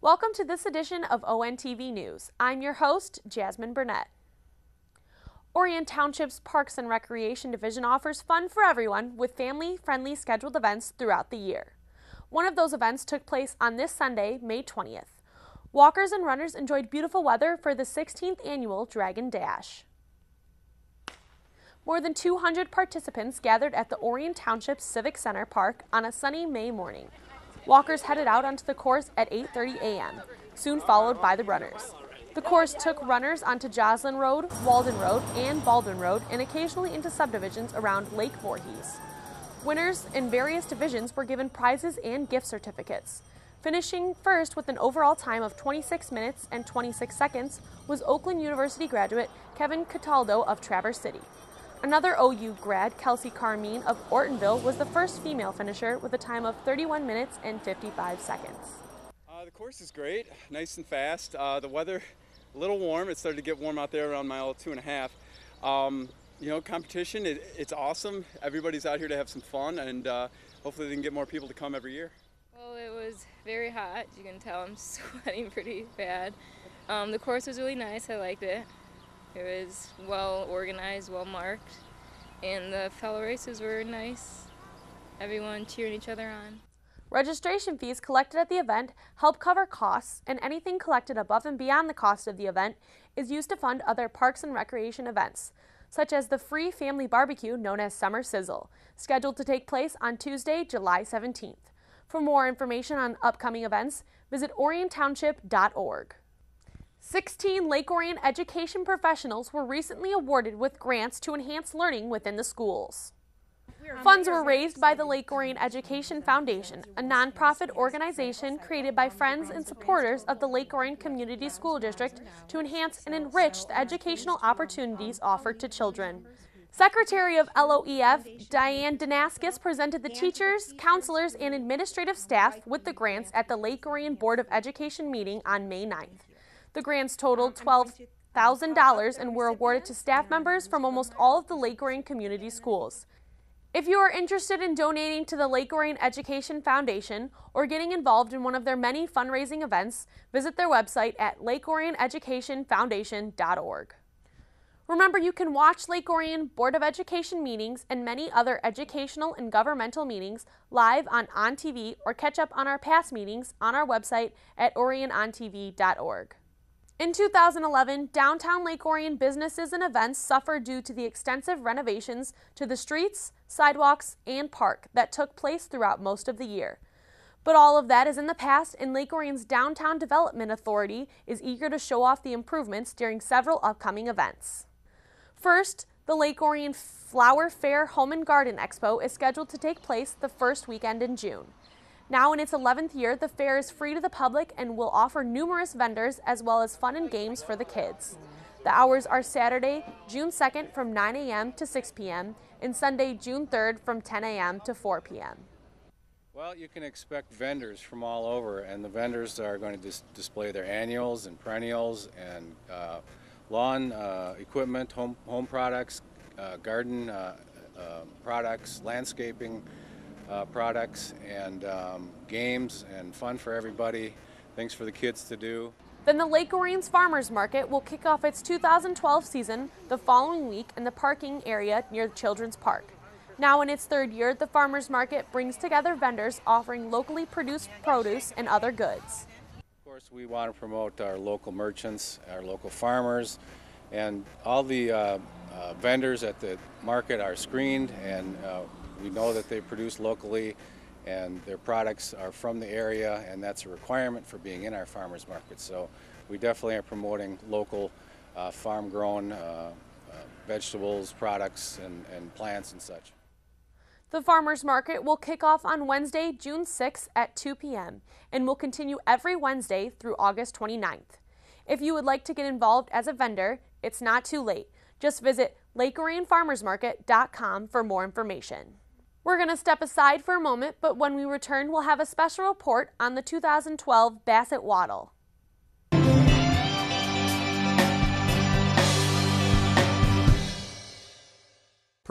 Welcome to this edition of ONTV News. I'm your host, Jasmine Burnett. Orion Township's Parks and Recreation Division offers fun for everyone with family-friendly scheduled events throughout the year. One of those events took place on this Sunday, May 20th. Walkers and runners enjoyed beautiful weather for the 16th annual Dragon Dash. More than 200 participants gathered at the Orion Township Civic Center Park on a sunny May morning. Walkers headed out onto the course at 8:30 a.m., soon followed by the runners. The course took runners onto Joslyn Road, Walden Road, and Baldwin Road, and occasionally into subdivisions around Lake Voorhees. Winners in various divisions were given prizes and gift certificates. Finishing first with an overall time of 26 minutes and 26 seconds was Oakland University graduate Kevin Cataldo of Traverse City. Another OU grad, Kelsey Carmine of Ortonville, was the first female finisher with a time of 31 minutes and 55 seconds. The course is great, nice and fast. The weather a little warm. It started to get warm out there around mile 2.5. Competition, it's awesome. Everybody's out here to have some fun, and hopefully they can get more people to come every year. Well, it was very hot. You can tell I'm sweating pretty bad. The course was really nice. I liked it. It was well organized, well marked, and the fellow races were nice. Everyone cheering each other on. Registration fees collected at the event help cover costs, and anything collected above and beyond the cost of the event is used to fund other parks and recreation events, such as the free family barbecue known as Summer Sizzle, scheduled to take place on Tuesday, July 17th. For more information on upcoming events, visit oriontownship.org. 16 Lake Orion education professionals were recently awarded with grants to enhance learning within the schools. Funds were raised by the Lake Orion Education Foundation, a nonprofit organization created by friends and supporters of the Lake Orion Community School District to enhance and enrich the educational opportunities offered to children. Secretary of LOEF, Diane Danaskis, presented the teachers, counselors, and administrative staff with the grants at the Lake Orion Board of Education meeting on May 9th. The grants totaled $12,000 and were awarded to staff members from almost all of the Lake Orion community schools. If you are interested in donating to the Lake Orion Education Foundation or getting involved in one of their many fundraising events, visit their website at lakeorioneducationfoundation.org. Remember, you can watch Lake Orion Board of Education meetings and many other educational and governmental meetings live on ONTV or catch up on our past meetings on our website at orionontv.org. In 2011, downtown Lake Orion businesses and events suffered due to the extensive renovations to the streets, sidewalks, and park that took place throughout most of the year. But all of that is in the past, and Lake Orion's Downtown Development Authority is eager to show off the improvements during several upcoming events. First, the Lake Orion Flower Fair Home and Garden Expo is scheduled to take place the first weekend in June. Now in its 11th year, the fair is free to the public and will offer numerous vendors as well as fun and games for the kids. The hours are Saturday, June 2nd from 9 a.m. to 6 p.m. and Sunday, June 3rd from 10 a.m. to 4 p.m. Well, you can expect vendors from all over, and the vendors are going to display their annuals and perennials and lawn equipment, home products, garden products, landscaping products, and games and fun for everybody, things for the kids to do. Then the Lake Orion's Farmers Market will kick off its 2012 season the following week in the parking area near the Children's Park. Now in its third year, the Farmers Market brings together vendors offering locally produced produce and other goods. Of course, we want to promote our local merchants, our local farmers, and all the vendors at the market are screened, and we know that they produce locally and their products are from the area, and that's a requirement for being in our farmers market. So we definitely are promoting local farm-grown vegetables, products, and plants and such. The Farmers Market will kick off on Wednesday, June 6th at 2 p.m. and will continue every Wednesday through August 29th. If you would like to get involved as a vendor, it's not too late. Just visit lakeorionfarmersmarket.com for more information. We're going to step aside for a moment, but when we return, we'll have a special report on the 2012 Basset Waddle.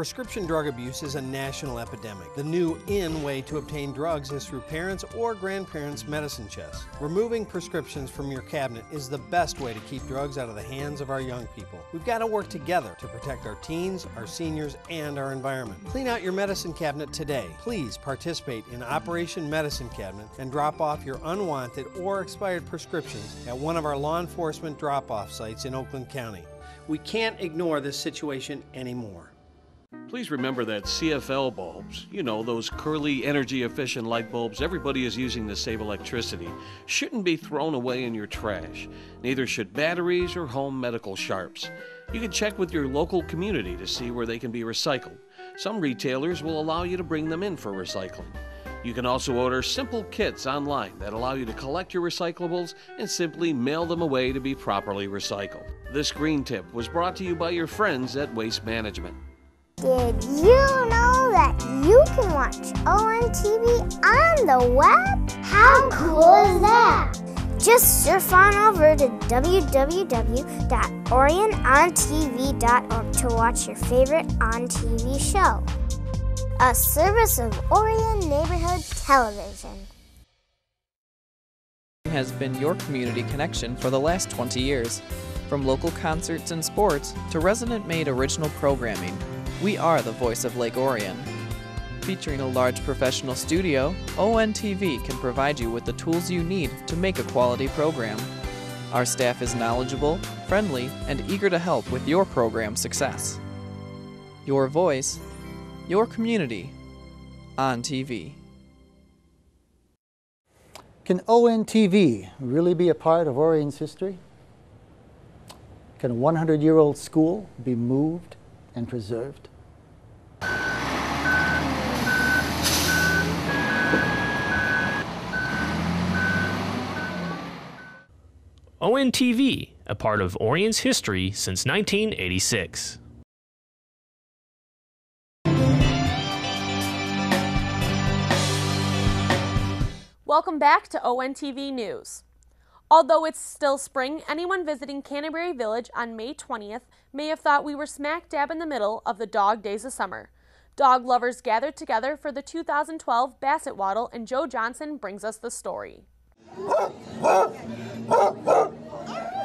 Prescription drug abuse is a national epidemic. The new in way to obtain drugs is through parents' or grandparents' medicine chests. Removing prescriptions from your cabinet is the best way to keep drugs out of the hands of our young people. We've got to work together to protect our teens, our seniors, and our environment. Clean out your medicine cabinet today. Please participate in Operation Medicine Cabinet and drop off your unwanted or expired prescriptions at one of our law enforcement drop-off sites in Oakland County. We can't ignore this situation anymore. Please remember that CFL bulbs, you know, those curly, energy-efficient light bulbs everybody is using to save electricity, shouldn't be thrown away in your trash. Neither should batteries or home medical sharps. You can check with your local community to see where they can be recycled. Some retailers will allow you to bring them in for recycling. You can also order simple kits online that allow you to collect your recyclables and simply mail them away to be properly recycled. This green tip was brought to you by your friends at Waste Management. Did you know that you can watch ONTV on the web? How cool is that? Just surf on over to www.orionontv.org to watch your favorite on-TV show. A service of Orion Neighborhood Television. Has been your community connection for the last 20 years. From local concerts and sports to resident-made original programming, we are the voice of Lake Orion. Featuring a large professional studio, ONTV can provide you with the tools you need to make a quality program. Our staff is knowledgeable, friendly, and eager to help with your program success. Your voice, your community, on TV. Can ONTV really be a part of Orion's history? Can a 100-year-old school be moved and preserved? ONTV, a part of Orion's history since 1986. Welcome back to ONTV News. Although it's still spring, anyone visiting Canterbury Village on May 20th may have thought we were smack dab in the middle of the dog days of summer. Dog lovers gathered together for the 2012 Basset Waddle, and Joe Johnson brings us the story.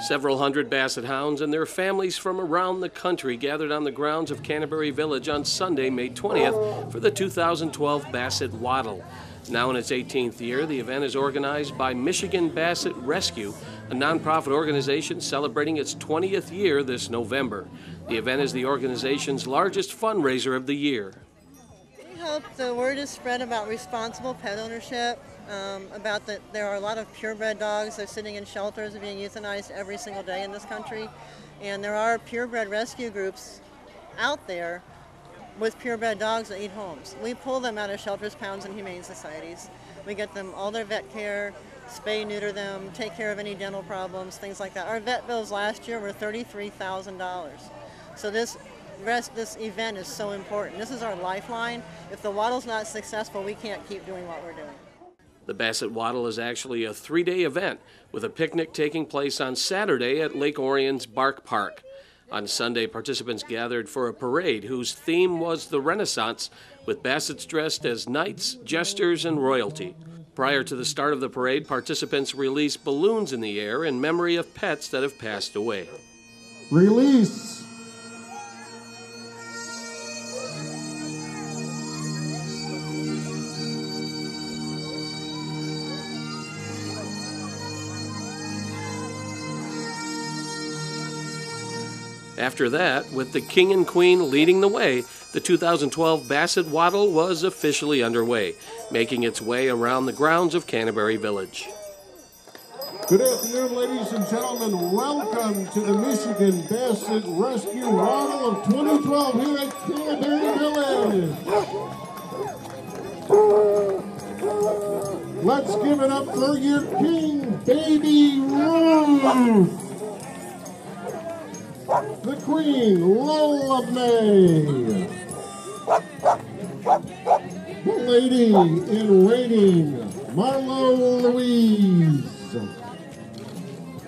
Several hundred Basset hounds and their families from around the country gathered on the grounds of Canterbury Village on Sunday, May 20th for the 2012 Basset Waddle. Now in its 18th year, the event is organized by Michigan Basset Rescue, a nonprofit organization celebrating its 20th year this November. The event is the organization's largest fundraiser of the year. We hope the word is spread about responsible pet ownership, about that there are a lot of purebred dogs that are sitting in shelters and being euthanized every single day in this country. And there are purebred rescue groups out there with purebred dogs that need homes. We pull them out of shelters, pounds, and humane societies. We get them all their vet care, spay, neuter them, take care of any dental problems, things like that. Our vet bills last year were $33,000. So this event is so important. This is our lifeline. If the waddle's not successful, we can't keep doing what we're doing. The Basset Waddle is actually a 3-day event with a picnic taking place on Saturday at Lake Orion's Bark Park. On Sunday, participants gathered for a parade whose theme was the Renaissance, with Bassets dressed as knights, jesters, and royalty. Prior to the start of the parade, participants released balloons in the air in memory of pets that have passed away. Release! After that, with the King and Queen leading the way, the 2012 Basset Waddle was officially underway, making its way around the grounds of Canterbury Village. Good afternoon, ladies and gentlemen. Welcome to the Michigan Basset Rescue Waddle of 2012 here at Canterbury Village. Let's give it up for your King, Baby Ruth. The Queen, Lola May. The Lady in Waiting, Marlo Louise.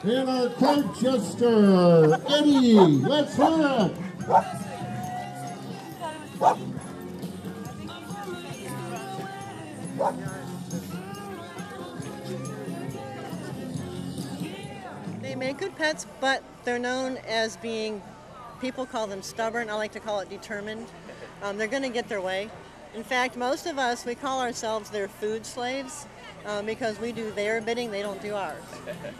And our court jester, Eddie. Let's hear it. They make good pets, but they're known as being, people call them stubborn, I like to call it determined. They're going to get their way. In fact, most of us, we call ourselves their food slaves because we do their bidding, they don't do ours.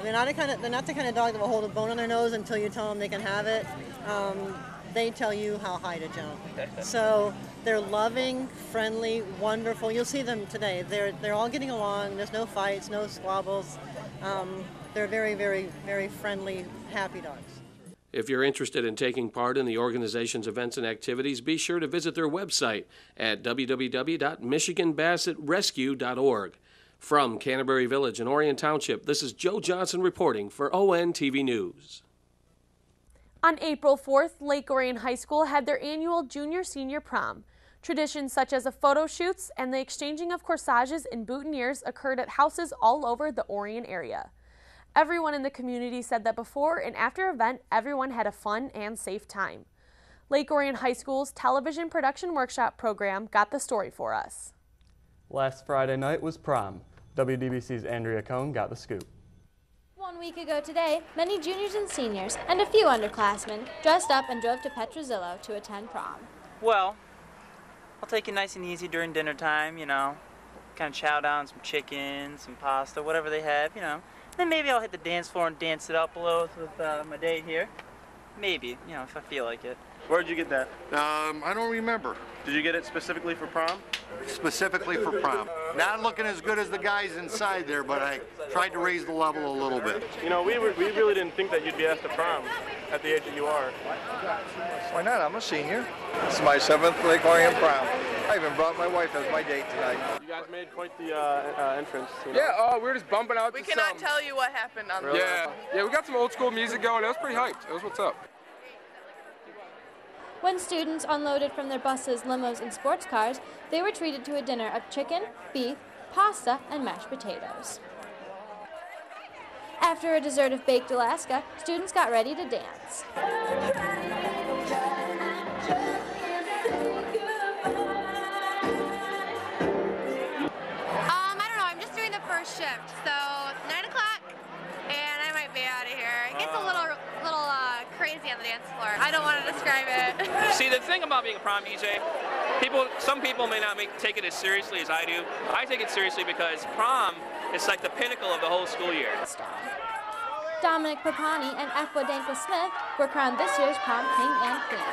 They're not the kind of dog that will hold a bone on their nose until you tell them they can have it. They tell you how high to jump. So they're loving, friendly, wonderful. You'll see them today. They're all getting along. There's no fights, no squabbles. They're very, very, very friendly, happy dogs. If you're interested in taking part in the organization's events and activities, be sure to visit their website at www.michiganbassettrescue.org. From Canterbury Village in Orion Township, this is Joe Johnson reporting for ONTV News. On April 4th, Lake Orion High School had their annual junior-senior prom. Traditions such as the photo shoots and the exchanging of corsages and boutonnieres occurred at houses all over the Orion area. Everyone in the community said that before and after event, everyone had a fun and safe time. Lake Orion High School's television production workshop program got the story for us. Last Friday night was prom. WDBC's Andrea Cohn got the scoop. 1 week ago today, many juniors and seniors and a few underclassmen dressed up and drove to Petrozzillo to attend prom. Well, I'll take it nice and easy during dinner time, you know, kind of chow down some chicken, some pasta, whatever they have, you know. Then maybe I'll hit the dance floor and dance it up a little with my date here. Maybe, you know, if I feel like it. Where'd you get that? I don't remember. Did you get it specifically for prom? Specifically for prom. Not looking as good as the guys inside there, but I tried to raise the level a little bit. You know, we really didn't think that you'd be asked to prom at the age that you are. Why not? I'm a senior. This is my 7th Lake Orion prom. I even brought my wife as my date tonight. You guys made quite the entrance. You know? Yeah, we were just bumping out. We cannot tell you what happened on the Yeah, we got some old school music going. It was pretty hyped. It was what's up. When students unloaded from their buses, limos, and sports cars, they were treated to a dinner of chicken, beef, pasta, and mashed potatoes. After a dessert of baked Alaska, students got ready to dance. Shift, so 9 o'clock, and I might be out of here. It gets a little crazy on the dance floor. I don't want to describe it. See, the thing about being a prom DJ, some people may not take it as seriously as I do. I take it seriously because prom is like the pinnacle of the whole school year. Dominic Papani and Aqua Dankwa Smith were crowned this year's prom king and queen.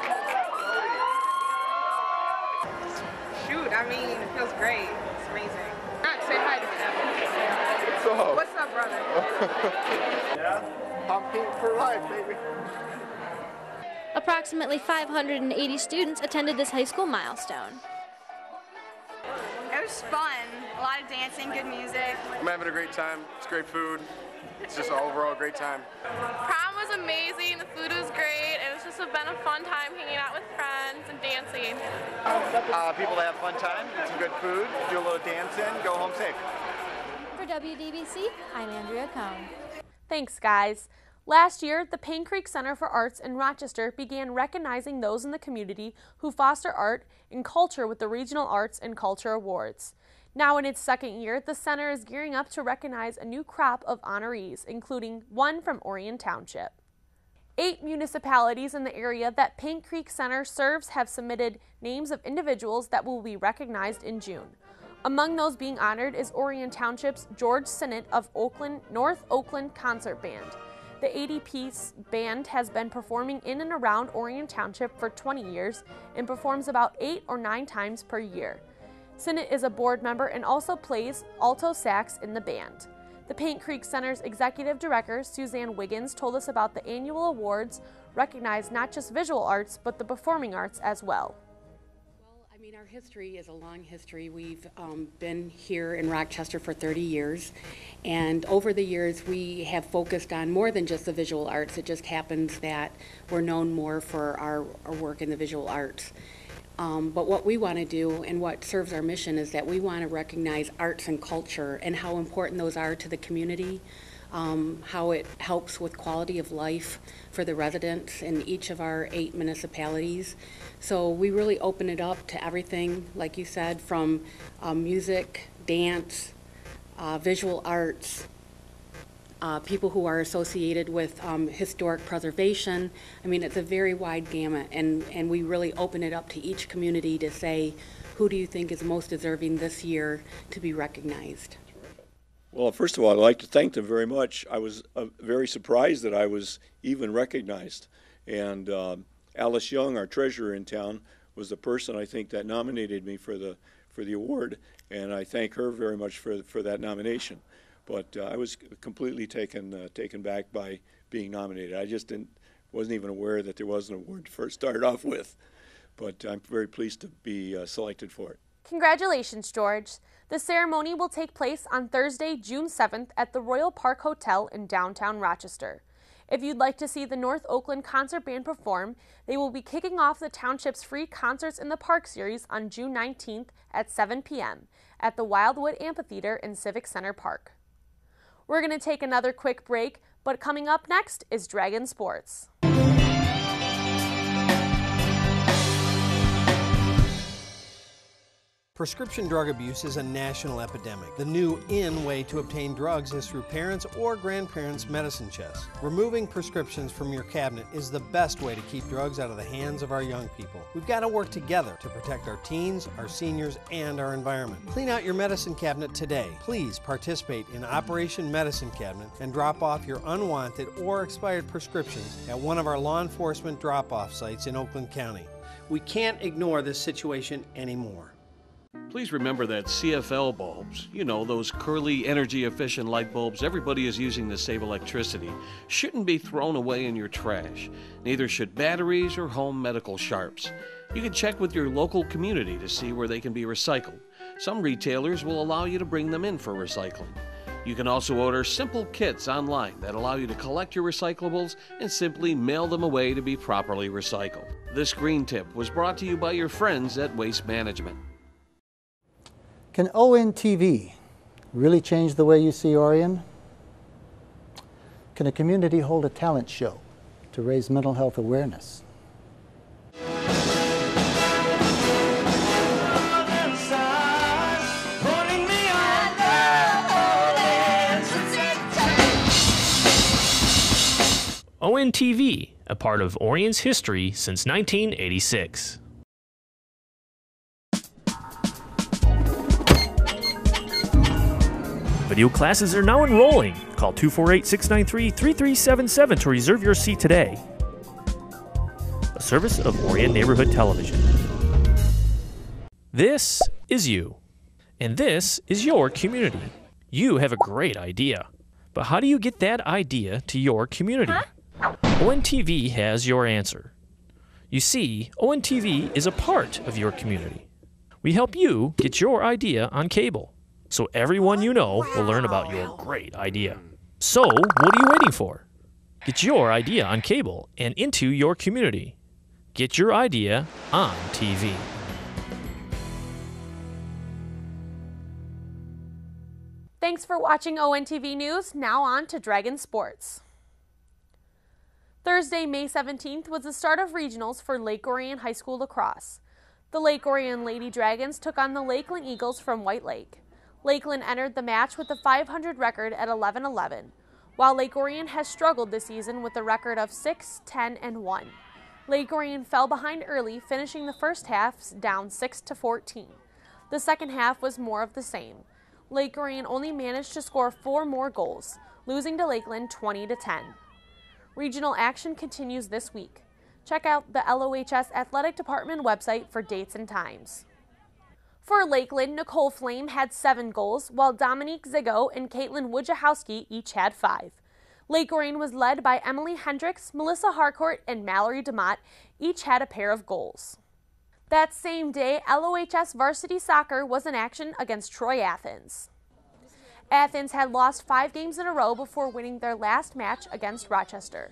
Shoot, I mean, it feels great. It's amazing. Say hi to me. What's up, brother? Yeah, I'm pink for life, baby. Approximately 580 students attended this high school milestone. It was fun. A lot of dancing, good music. I'm having a great time. It's great food. It's just an overall great time. Prom was amazing. The food was great. It was just been a fun time hanging out with friends and dancing. People that have fun time, get some good food, do a little dancing, go home safe. For WDBC, I'm Andrea Cohn. Thanks, guys. Last year, the Payne Creek Center for Arts in Rochester began recognizing those in the community who foster art and culture with the Regional Arts and Culture Awards. Now in its second year, the center is gearing up to recognize a new crop of honorees, including one from Orion Township. 8 municipalities in the area that Payne Creek Center serves have submitted names of individuals that will be recognized in June. Among those being honored is Orion Township's George Sinnott of North Oakland Concert Band. The 80-piece band has been performing in and around Orion Township for 20 years and performs about 8 or 9 times per year. Sinnott is a board member and also plays alto sax in the band. The Payne Creek Center's executive director, Suzanne Wiggins, told us about the annual awards recognize not just visual arts, but the performing arts as well. Our history is a long history. We've been here in Rochester for 30 years, and over the years we have focused on more than just the visual arts. It just happens that we're known more for our work in the visual arts. But what we want to do and what serves our mission is that we want to recognize arts and culture and how important those are to the community. how it helps with quality of life for the residents in each of our 8 municipalities. So we really open it up to everything, like you said, from music, dance, visual arts, people who are associated with historic preservation. I mean, it's a very wide gamut, and we really open it up to each community to say, who do you think is most deserving this year to be recognized? Well, first of all, I'd like to thank them very much. I was very surprised that I was even recognized. And Alice Young, our treasurer in town, was the person I think that nominated me for the award, and I thank her very much for that nomination. But I was completely taken back by being nominated. I just wasn't even aware that there was an award to first start off with. But I'm very pleased to be selected for it. Congratulations, George. The ceremony will take place on Thursday, June 7th at the Royal Park Hotel in downtown Rochester. If you'd like to see the North Oakland Concert Band perform, they will be kicking off the township's free Concerts in the Park series on June 19th at 7 p.m. at the Wildwood Amphitheater in Civic Center Park. We're going to take another quick break, but coming up next is Dragon Sports. Prescription drug abuse is a national epidemic. The new in way to obtain drugs is through parents' or grandparents' medicine chests. Removing prescriptions from your cabinet is the best way to keep drugs out of the hands of our young people. We've got to work together to protect our teens, our seniors, and our environment. Clean out your medicine cabinet today. Please participate in Operation Medicine Cabinet and drop off your unwanted or expired prescriptions at one of our law enforcement drop-off sites in Oakland County. We can't ignore this situation anymore. Please remember that CFL bulbs, you know, those curly, energy-efficient light bulbs everybody is using to save electricity, shouldn't be thrown away in your trash. Neither should batteries or home medical sharps. You can check with your local community to see where they can be recycled. Some retailers will allow you to bring them in for recycling. You can also order simple kits online that allow you to collect your recyclables and simply mail them away to be properly recycled. This green tip was brought to you by your friends at Waste Management. Can ONTV really change the way you see Orion? Can a community hold a talent show to raise mental health awareness? ONTV, a part of Orion's history since 1986. Video classes are now enrolling. Call 248-693-3377 to reserve your seat today. A service of Orion Neighborhood Television. This is you. And this is your community. You have a great idea. But how do you get that idea to your community? ONTV has your answer. You see, ONTV is a part of your community. We help you get your idea on cable, so everyone you know will learn about your great idea. So, what are you waiting for? Get your idea on cable and into your community. Get your idea on TV. Thanks for watching ONTV News. Now on to Dragon Sports. Thursday, May 17th was the start of regionals for Lake Orion High School lacrosse. The Lake Orion Lady Dragons took on the Lakeland Eagles from White Lake. Lakeland entered the match with a 500 record at 11-11, while Lake Orion has struggled this season with a record of 6-10-1. Lake Orion fell behind early, finishing the first half down 6-14. The second half was more of the same. Lake Orion only managed to score 4 more goals, losing to Lakeland 20-10. Regional action continues this week. Check out the LOHS Athletic Department website for dates and times. For Lakeland, Nicole Flame had 7 goals, while Dominique Zigo and Caitlin Wojciechowski each had 5. Lake Orion was led by Emily Hendricks, Melissa Harcourt, and Mallory DeMott. Each had a pair of goals. That same day, LOHS varsity soccer was in action against Troy Athens. Athens had lost 5 games in a row before winning their last match against Rochester.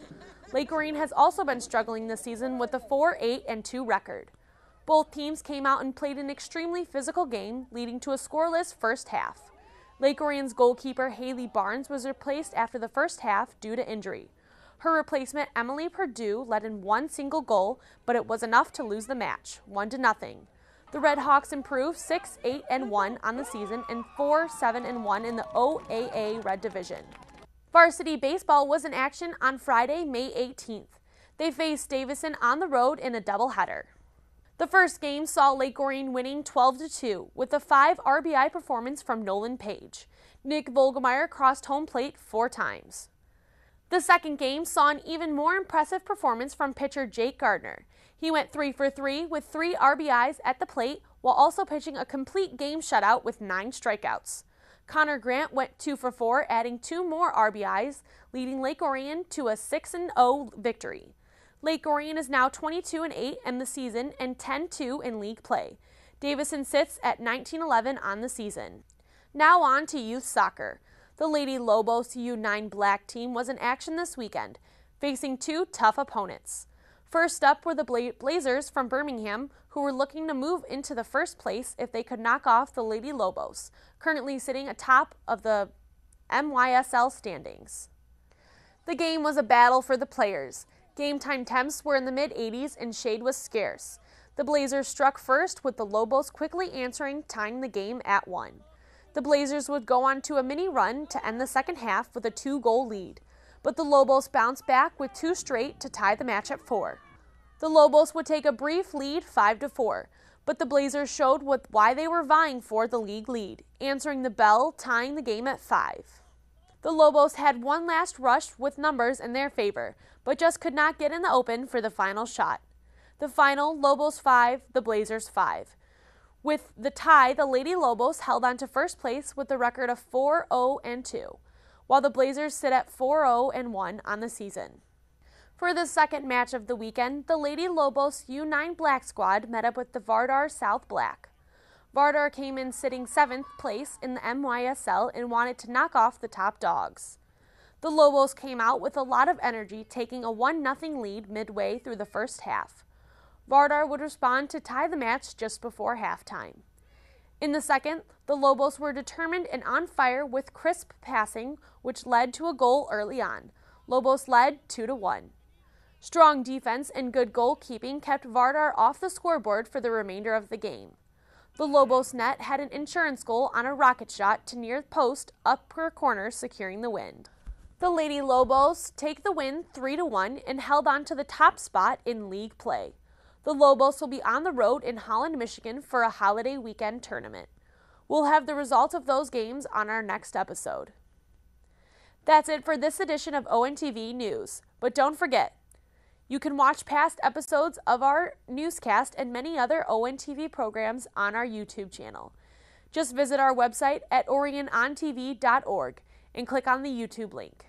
Lake Orion has also been struggling this season with a 4-8-2 record. Both teams came out and played an extremely physical game, leading to a scoreless first half. Lake Orion's goalkeeper Haley Barnes was replaced after the first half due to injury. Her replacement, Emily Perdue, led in one single goal, but it was enough to lose the match, 1-0. The Red Hawks improved 6-8-1 on the season and 4-7-1 in the OAA Red Division. Varsity baseball was in action on Friday, May 18th. They faced Davison on the road in a doubleheader. The first game saw Lake Orion winning 12-2 with a 5 RBI performance from Nolan Page. Nick Volgemeyer crossed home plate 4 times. The second game saw an even more impressive performance from pitcher Jake Gardner. He went 3 for 3 with 3 RBIs at the plate while also pitching a complete game shutout with 9 strikeouts. Connor Grant went 2 for 4, adding 2 more RBIs, leading Lake Orion to a 6-0 victory. Lake Orion is now 22-8 in the season and 10-2 in league play. Davison sits at 19-11 on the season. Now on to youth soccer. The Lady Lobos U9 Black team was in action this weekend, facing 2 tough opponents. First up were the Blazers from Birmingham, who were looking to move into the first place if they could knock off the Lady Lobos, currently sitting atop of the MYSL standings. The game was a battle for the players. Game time temps were in the mid-80s and shade was scarce. The Blazers struck first, with the Lobos quickly answering, tying the game at 1. The Blazers would go on to a mini run to end the second half with a 2-goal lead, but the Lobos bounced back with 2 straight to tie the match at 4. The Lobos would take a brief lead 5-4, but the Blazers showed why they were vying for the league lead, answering the bell, tying the game at 5. The Lobos had one last rush with numbers in their favor, but just could not get in the open for the final shot. The final, Lobos 5, the Blazers 5. With the tie, the Lady Lobos held on to first place with a record of 4-0-2, while the Blazers sit at 4-0-1 on the season. For the second match of the weekend, the Lady Lobos U9 Black squad met up with the Vardar South Black. Vardar came in sitting 7th place in the MYSL and wanted to knock off the top dogs. The Lobos came out with a lot of energy, taking a 1-0 lead midway through the first half. Vardar would respond to tie the match just before halftime. In the second, the Lobos were determined and on fire with crisp passing, which led to a goal early on. Lobos led 2-1. Strong defense and good goalkeeping kept Vardar off the scoreboard for the remainder of the game. The Lobos net had an insurance goal on a rocket shot to near post upper corner, securing the win. The Lady Lobos take the win 3-1 and held on to the top spot in league play. The Lobos will be on the road in Holland, Michigan for a holiday weekend tournament. We'll have the results of those games on our next episode. That's it for this edition of ONTV News, but don't forget, you can watch past episodes of our newscast and many other ONTV programs on our YouTube channel. Just visit our website at orionontv.org and click on the YouTube link.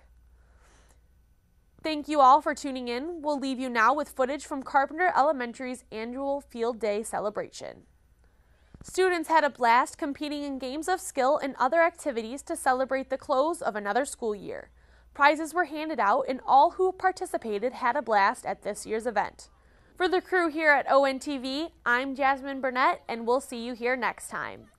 Thank you all for tuning in. We'll leave you now with footage from Carpenter Elementary's annual Field Day celebration. Students had a blast competing in games of skill and other activities to celebrate the close of another school year. Prizes were handed out and all who participated had a blast at this year's event. For the crew here at ONTV, I'm Jasmine Burnett and we'll see you here next time.